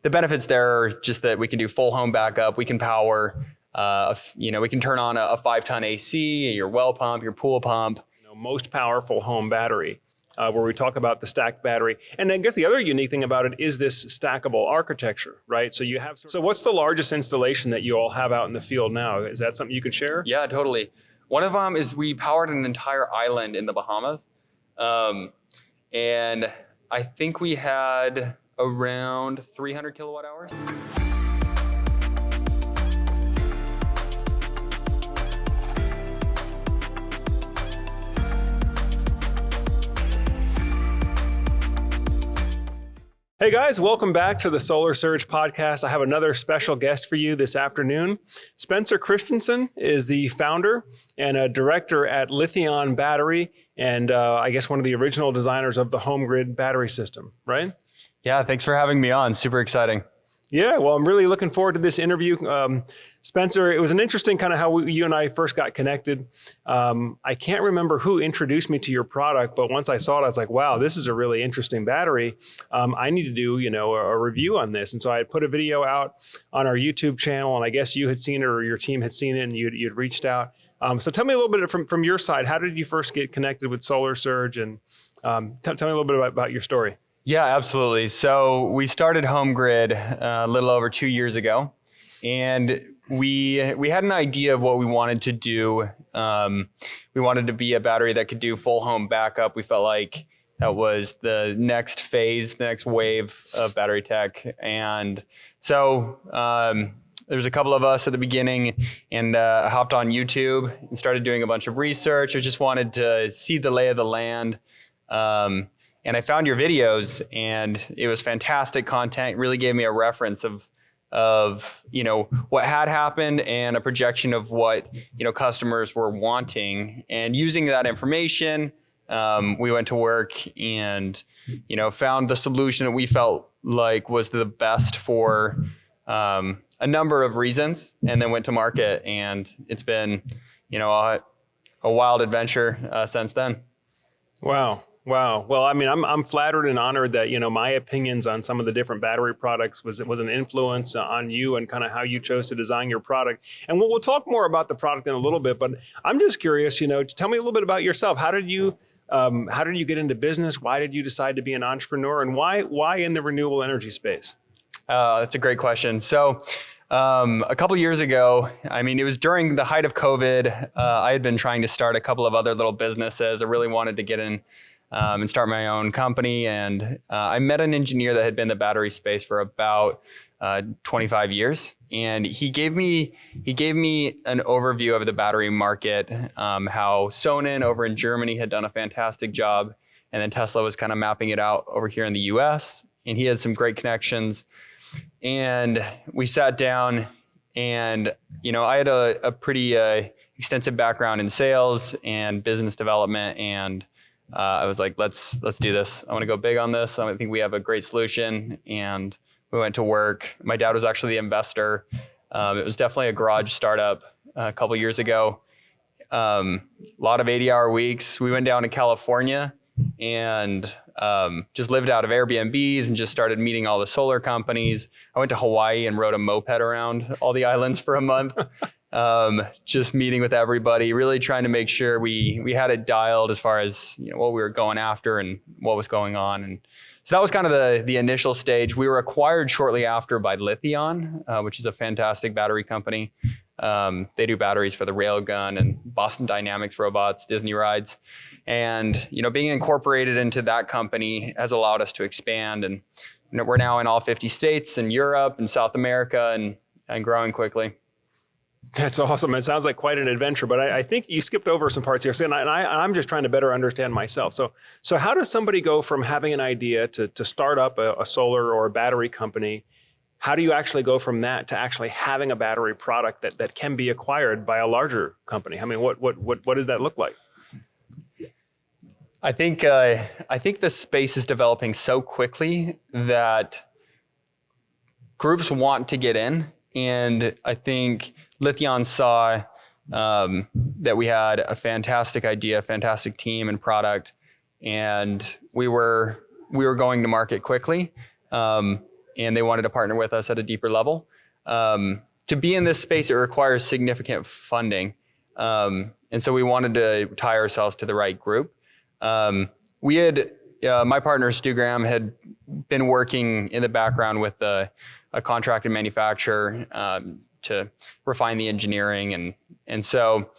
the benefits there are just that we can do full home backup. We can power, we can turn on a 5-ton AC, your well pump, your pool pump. Most powerful home battery, where we talk about the stacked battery. And I guess the other unique thing about it is this stackable architecture, right? So what's the largest installation that you all have out in the field now? Is that something you could share? Yeah, totally. One of them is we powered an entire island in the Bahamas. And I think we had around 300 kilowatt hours. Hey guys, welcome back to the Solar Surge podcast. I have another special guest for you this afternoon. Spencer Christensen is the founder and a director at Lithion Battery, and I guess one of the original designers of the Homegrid Battery system, right? Yeah, thanks for having me on. Super exciting. Yeah, well, I'm really looking forward to this interview. Spencer, it was an interesting kind of how you and I first got connected. I can't remember who introduced me to your product, but once I saw it, I was like, wow, this is a really interesting battery. I need to do, a review on this. And so I put a video out on our YouTube channel, and I guess you had seen it or your team had seen it and you'd reached out. So tell me a little bit from your side, how did you first get connected with Solar Surge? And tell me a little bit about your story. Yeah, absolutely. So we started Homegrid a little over 2 years ago, and we had an idea of what we wanted to do. We wanted to be a battery that could do full home backup. We felt like that was the next phase, the next wave of battery tech. And so there was a couple of us at the beginning, and I hopped on YouTube and started doing a bunch of research. I just wanted to see the lay of the land. And I found your videos, and it was fantastic content. It really gave me a reference of what had happened and a projection of what customers were wanting. And using that information, we went to work and found the solution that we felt like was the best for a number of reasons, and then went to market. And it's been a wild adventure since then. Wow. Well, I mean, I'm flattered and honored that, my opinions on some of the different battery products was an influence on you and kind of how you chose to design your product. And we'll talk more about the product in a little bit, but I'm just curious, tell me a little bit about yourself. How did you get into business? Why did you decide to be an entrepreneur, and why in the renewable energy space? That's a great question. So a couple years ago, it was during the height of COVID. I had been trying to start a couple of other little businesses. I really wanted to get in and start my own company. And I met an engineer that had been in the battery space for about 25 years. And he gave me an overview of the battery market, how Sonnen over in Germany had done a fantastic job. And then Tesla was kind of mapping it out over here in the US. And he had some great connections. And we sat down, and I had a pretty extensive background in sales and business development, and I was like, let's do this. I want to go big on this. I think we have a great solution. And we went to work. My dad was actually the investor. It was definitely a garage startup a couple years ago. A lot of 80-hour weeks. We went down to California and just lived out of Airbnbs and just started meeting all the solar companies. I went to Hawaii and rode a moped around all the islands for a month. Just meeting with everybody, really trying to make sure we had it dialed as far as what we were going after and what was going on. And so that was kind of the initial stage. We were acquired shortly after by Lithion, which is a fantastic battery company. They do batteries for the railgun and Boston Dynamics robots, Disney rides. And being incorporated into that company has allowed us to expand. And we're now in all 50 states in Europe and South America, and growing quickly. That's awesome. It sounds like quite an adventure, but I think you skipped over some parts here. So, and I'm just trying to better understand myself. So how does somebody go from having an idea to start up a solar or a battery company? How do you actually go from that to actually having a battery product that can be acquired by a larger company? What does that look like? I think the space is developing so quickly that groups want to get in. And I think Lithion saw that we had a fantastic idea, fantastic team and product, and we were going to market quickly. and they wanted to partner with us at a deeper level. To be in this space, it requires significant funding. And so we wanted to tie ourselves to the right group. My partner, Stu Graham, had been working in the background with a contracted manufacturer to refine the engineering. And so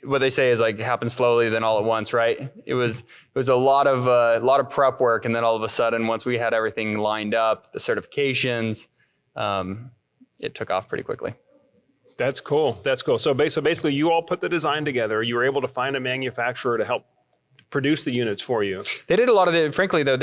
what they say is like happen slowly, then all at once, right? It was a lot of prep work. And then all of a sudden, once we had everything lined up, the certifications, it took off pretty quickly. That's cool. That's cool. So basically, you all put the design together. You were able to find a manufacturer to help produce the units for you. They did a lot of they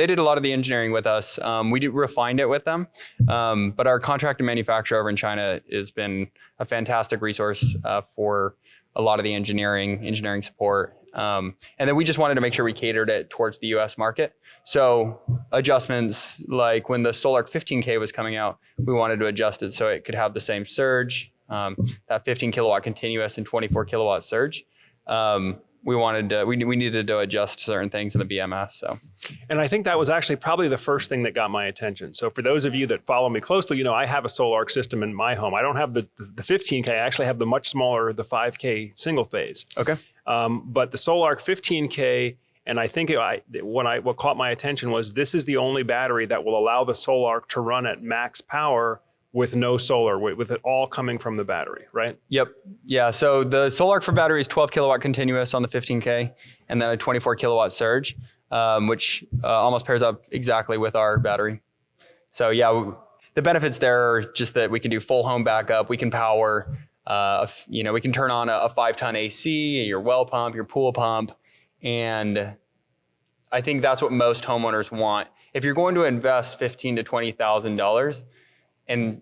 did a lot of the engineering with us. We refined it with them. But our contracted manufacturer over in China has been a fantastic resource for a lot of the engineering support. And then we just wanted to make sure we catered it towards the US market. So adjustments like when the Solarc 15K was coming out, we wanted to adjust it so it could have the same surge. That 15 kilowatt continuous and 24 kilowatt surge. We needed to adjust certain things in the BMS. So, and I think that was actually probably the first thing that got my attention. So for those of you that follow me closely, I have a Solarc system in my home. I don't have the 15K. I actually have the much smaller, the 5K single phase. Okay. But the Solarc 15K, and I think what caught my attention was this is the only battery that will allow the Solarc to run at max power with no solar, with it all coming from the battery, right? Yep. Yeah. So the Solarc for battery is 12 kilowatt continuous on the 15K, and then a 24 kilowatt surge, which almost pairs up exactly with our battery. So yeah, the benefits there are just that we can do full home backup. We can power, we can turn on a 5-ton AC, your well pump, your pool pump, and I think that's what most homeowners want. If you're going to invest $15,000 to $20,000, and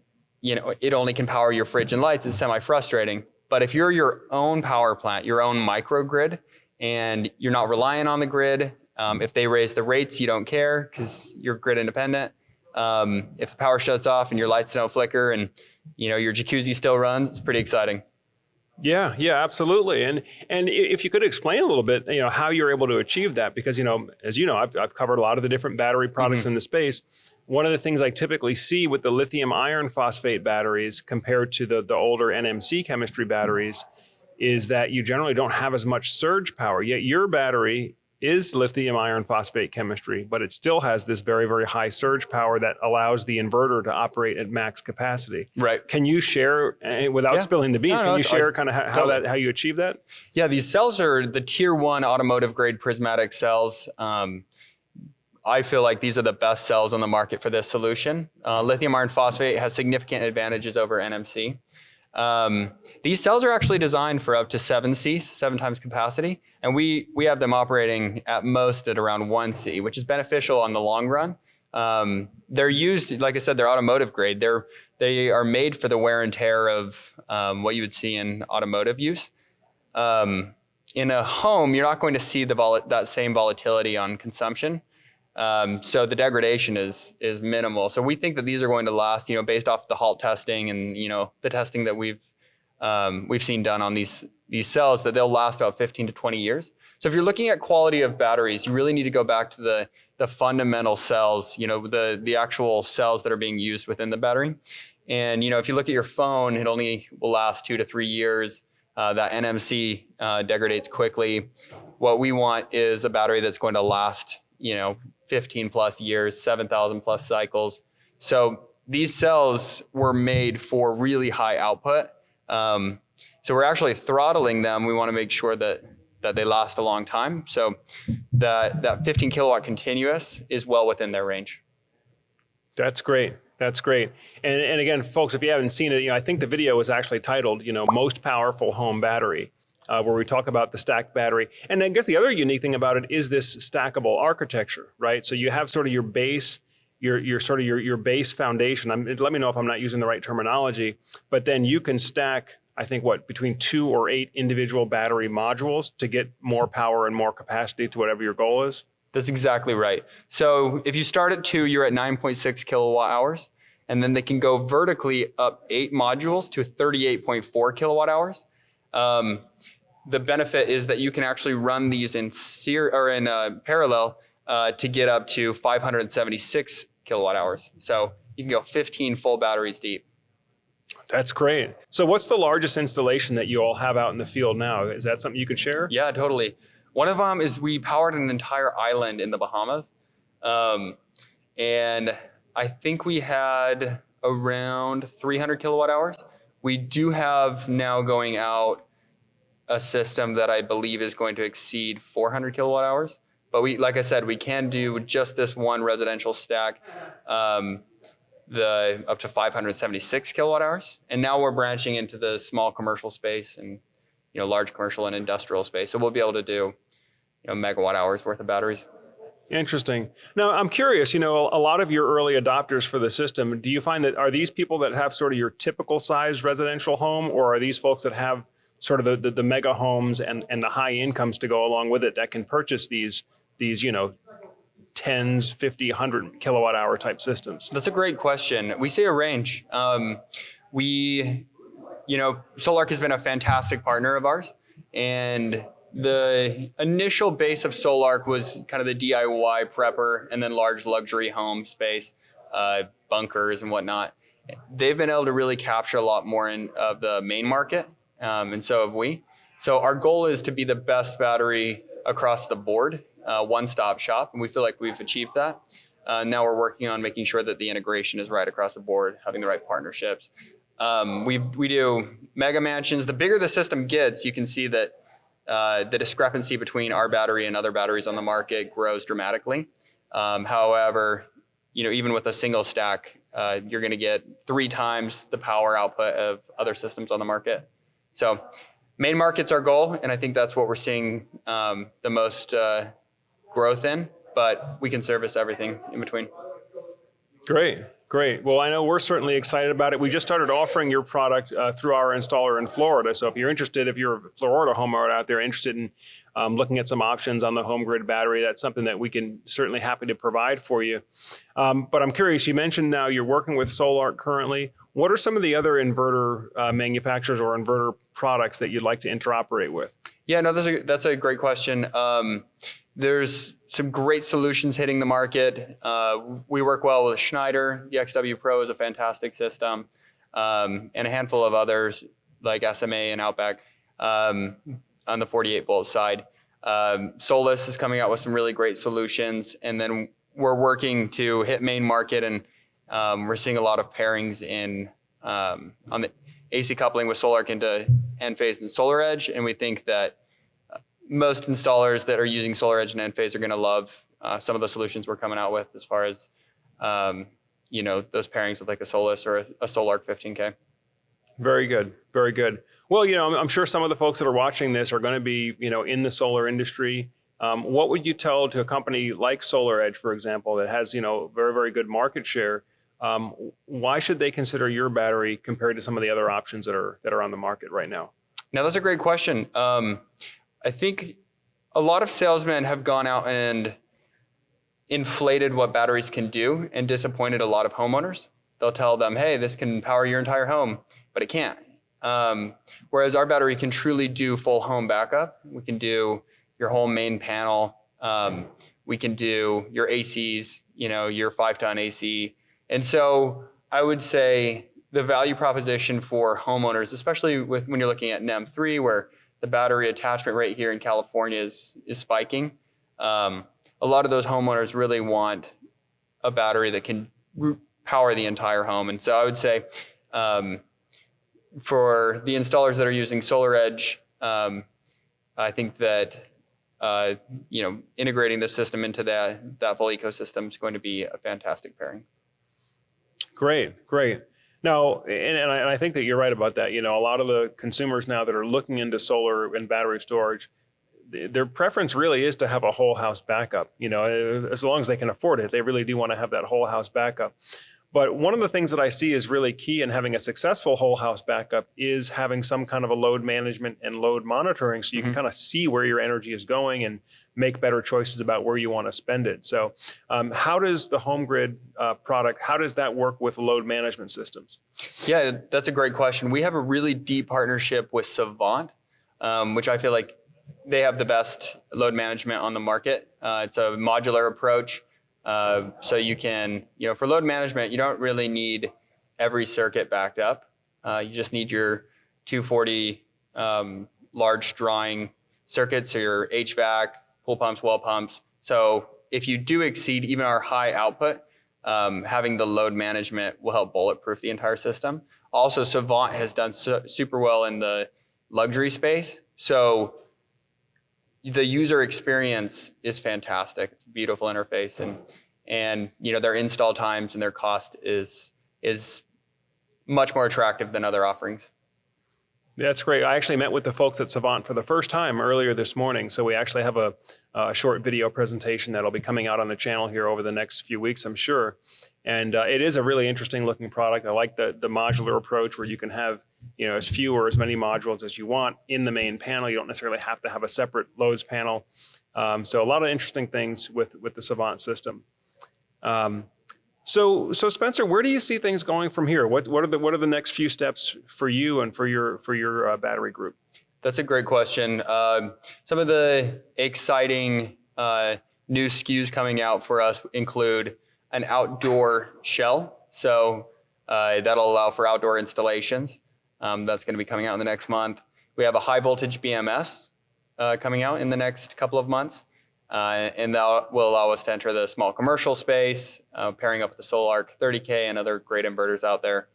it only can power your fridge and lights, it's semi-frustrating. But if you're your own power plant, your own microgrid, and you're not relying on the grid, if they raise the rates, you don't care because you're grid independent. If the power shuts off and your lights don't flicker and your jacuzzi still runs, it's pretty exciting. Yeah, absolutely. And if you could explain a little bit, how you're able to achieve that, because as I've covered a lot of the different battery products in the space. One of the things I typically see with the lithium iron phosphate batteries compared to the older NMC chemistry batteries is that you generally don't have as much surge power. Yet your battery is lithium iron phosphate chemistry, but it still has this very, very high surge power that allows the inverter to operate at max capacity. Right. Can you share, without spilling the beans, can you share kind of how you achieve that? Yeah, these cells are the tier 1 automotive grade prismatic cells. I feel like these are the best cells on the market for this solution. Lithium iron phosphate has significant advantages over NMC. These cells are actually designed for up to 7 times capacity, and we have them operating at most at around 1 C, which is beneficial on the long run. They're used, like I said, they're automotive grade. They are made for the wear and tear of what you would see in automotive use. In a home, you're not going to see that same volatility on consumption. So the degradation is minimal. So we think that these are going to last, based off the HALT testing and, the testing that we've seen done on these cells, that they'll last about 15 to 20 years. So if you're looking at quality of batteries, you really need to go back to the fundamental cells, the actual cells that are being used within the battery. And, if you look at your phone, it only will last 2 to 3 years. That NMC degrades quickly. What we want is a battery that's going to last, 15 plus years, 7,000 plus cycles. So these cells were made for really high output. So we're actually throttling them. We want to make sure that they last a long time. So that 15 kilowatt continuous is well within their range. That's great. That's great. And again, folks, if you haven't seen it, I think the video is actually titled, Most Powerful Home Battery. Where we talk about the stacked battery. And I guess the other unique thing about it is this stackable architecture, right? So you have sort of your base, your base foundation. Let me know if I'm not using the right terminology, but then you can stack, I think between 2 or 8 individual battery modules to get more power and more capacity to whatever your goal is. That's exactly right. So if you start at 2, you're at 9.6 kilowatt hours, and then they can go vertically up 8 modules to 38.4 kilowatt hours. The benefit is that you can actually run these in parallel to get up to 576 kilowatt hours. So you can go 15 full batteries deep. That's great. So what's the largest installation that you all have out in the field now? Is that something you could share? Yeah, totally. One of them is we powered an entire island in the Bahamas. And I think we had around 300 kilowatt hours. We do have now going out a system that I believe is going to exceed 400 kilowatt hours. But we, like I said, we can do just this one residential stack, the up to 576 kilowatt hours. And now we're branching into the small commercial space and, large commercial and industrial space. So we'll be able to do, megawatt hours worth of batteries. Interesting. Now, I'm curious, a lot of your early adopters for the system, do you find that are these people that have sort of your typical size residential home, or are these folks that have sort of the mega homes and the high incomes to go along with it that can purchase these tens, 50, 100 kilowatt hour type systems? That's a great question. We see a range. Solark has been a fantastic partner of ours, and the initial base of Solark was kind of the DIY prepper and then large luxury home space, bunkers and whatnot. They've been able to really capture a lot more of the main market, and so have we. So our goal is to be the best battery across the board, one-stop shop, and we feel like we've achieved that. Now we're working on making sure that the integration is right across the board, having the right partnerships. We do mega mansions. The bigger the system gets, you can see that the discrepancy between our battery and other batteries on the market grows dramatically. However, even with a single stack, you're going to get 3 times the power output of other systems on the market. So main market's our goal, and I think that's what we're seeing the most growth in, but we can service everything in between. Great. Well, I know we're certainly excited about it. We just started offering your product through our installer in Florida. So if you're a Florida homeowner out there interested in looking at some options on the Homegrid Battery, that's something that we can certainly happy to provide for you. But I'm curious, you mentioned now you're working with Solark currently. What are some of the other inverter manufacturers or inverter products that you'd like to interoperate with? Yeah, no, that's a great question. There's some great solutions hitting the market. We work well with Schneider. The XW Pro is a fantastic system, and a handful of others like SMA and Outback on the 48 volt side. Solus is coming out with some really great solutions, and then we're working to hit main market, and we're seeing a lot of pairings on the AC coupling with Solark into Enphase and SolarEdge, and we think that most installers that are using SolarEdge and Enphase are going to love some of the solutions we're coming out with as far as those pairings with like a Solus or a Solark 15K. Very good. Well, I'm sure some of the folks that are watching this are going to be in the solar industry. What would you tell to a company like SolarEdge, for example, that has very, very good market share? Why should they consider your battery compared to some of the other options that are on the market right now? Now, that's a great question. I think a lot of salesmen have gone out and inflated what batteries can do and disappointed a lot of homeowners. They'll tell them, hey, this can power your entire home, but it can't. Whereas our battery can truly do full home backup. We can do your whole main panel. We can do your ACs, your 5-ton AC. And so I would say the value proposition for homeowners, especially when you're looking at NEM 3, where the battery attachment rate here in California is spiking. A lot of those homeowners really want a battery that can power the entire home. And so I would say for the installers that are using SolarEdge, I think that integrating the system into that full ecosystem is going to be a fantastic pairing. Great. Now, and I think that you're right about that. A lot of the consumers now that are looking into solar and battery storage, their preference really is to have a whole house backup. As long as they can afford it, they really do want to have that whole house backup. But one of the things that I see is really key in having a successful whole house backup is having some kind of a load management and load monitoring, so you can kind of see where your energy is going and make better choices about where you want to spend it. So how does the Homegrid product, how does that work with load management systems? Yeah, that's a great question. We have a really deep partnership with Savant, which I feel like they have the best load management on the market. It's a modular approach. So you can, for load management, you don't really need every circuit backed up. You just need your 240 large drawing circuits, so your HVAC, pool pumps, well pumps. So if you do exceed even our high output, having the load management will help bulletproof the entire system. Also, Savant has done super well in the luxury space. So the user experience is fantastic. It's a beautiful interface, and their install times and their cost is much more attractive than other offerings. That's great. I actually met with the folks at Savant for the first time earlier this morning. So we actually have a short video presentation that'll be coming out on the channel here over the next few weeks, I'm sure. And it is a really interesting looking product. I like the modular approach where you can have as few or as many modules as you want in the main panel. You don't necessarily have to have a separate loads panel. So a lot of interesting things with the Savant system. So Spencer, where do you see things going from here? What are the next few steps for you and for your battery group? That's a great question. Some of the exciting new SKUs coming out for us include an outdoor shell. So that'll allow for outdoor installations. That's going to be coming out in the next month. We have a high voltage BMS coming out in the next couple of months. And that will allow us to enter the small commercial space, pairing up with the SolarArc 30K and other great inverters out there.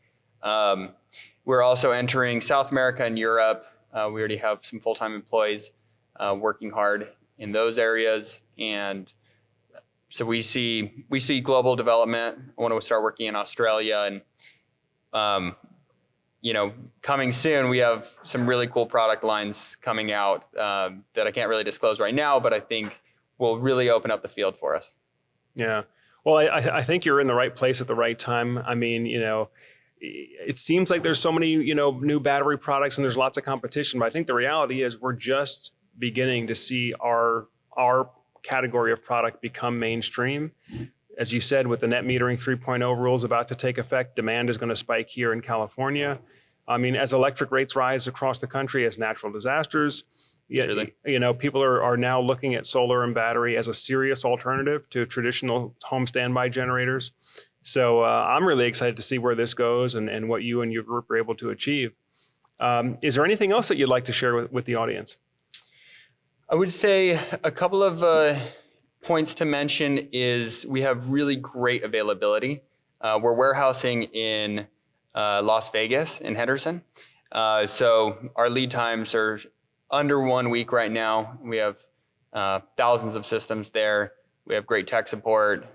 We're also entering South America and Europe. We already have some full-time employees working hard in those areas. And so we see global development. I want to start working in Australia, and coming soon, we have some really cool product lines coming out that I can't really disclose right now, but I think will really open up the field for us. Yeah. Well, I think you're in the right place at the right time. I mean, it seems like there's so many, new battery products and there's lots of competition, but I think the reality is we're just beginning to see our category of product become mainstream. As you said, with the net metering 3.0 rules about to take effect, demand is going to spike here in California. I mean, as electric rates rise across the country, as natural disasters, people are now looking at solar and battery as a serious alternative to traditional home standby generators. So I'm really excited to see where this goes and what you and your group are able to achieve. Is there anything else that you'd like to share with the audience? I would say a couple of points to mention is we have really great availability. We're warehousing in Las Vegas in Henderson. So our lead times are under 1 week right now. We have thousands of systems there. We have great tech support.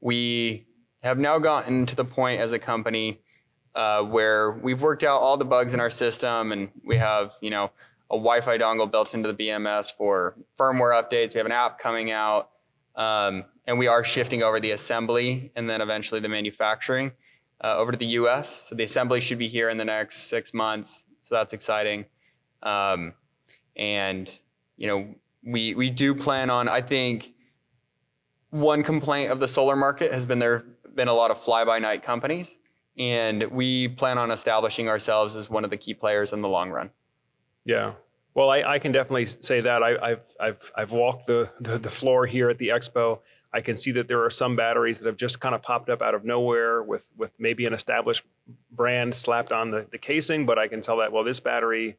We have now gotten to the point as a company where we've worked out all the bugs in our system, and we have, a Wi-Fi dongle built into the BMS for firmware updates. We have an app coming out, and we are shifting over the assembly and then eventually the manufacturing over to the US. So the assembly should be here in the next 6 months. So that's exciting. We do plan on, I think one complaint of the solar market has been there have been a lot of fly-by-night companies, and we plan on establishing ourselves as one of the key players in the long run. Yeah. Well, I can definitely say that. I've walked the floor here at the expo. I can see that there are some batteries that have just kind of popped up out of nowhere with maybe an established brand slapped on the casing, but I can tell that, well, this battery,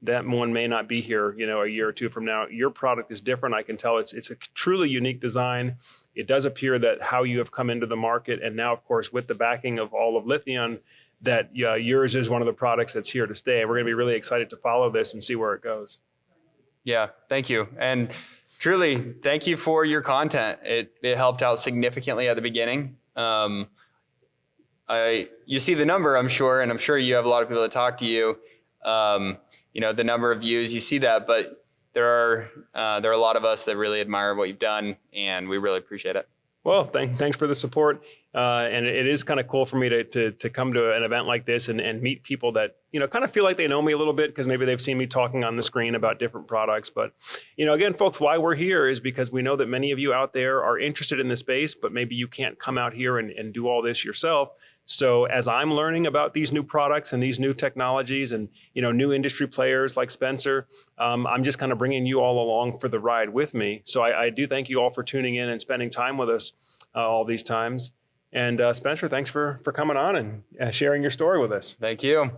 that one may not be here, a year or two from now. Your product is different. I can tell it's a truly unique design. It does appear that how you have come into the market, and now, of course, with the backing of all of Lithion, that yours is one of the products that's here to stay. We're going to be really excited to follow this and see where it goes. Yeah, thank you. And truly, thank you for your content. It helped out significantly at the beginning. You see the number, I'm sure, and I'm sure you have a lot of people that talk to you. The number of views, you see that, but there are a lot of us that really admire what you've done, and we really appreciate it. Well, thanks for the support. And it is kind of cool for me to come to an event like this and meet people that, kind of feel like they know me a little bit because maybe they've seen me talking on the screen about different products. But, again, folks, why we're here is because we know that many of you out there are interested in this space, but maybe you can't come out here and do all this yourself. So as I'm learning about these new products and these new technologies and, new industry players like Spencer, I'm just kind of bringing you all along for the ride with me. So I do thank you all for tuning in and spending time with us all these times. And Spencer, thanks for coming on and sharing your story with us. Thank you.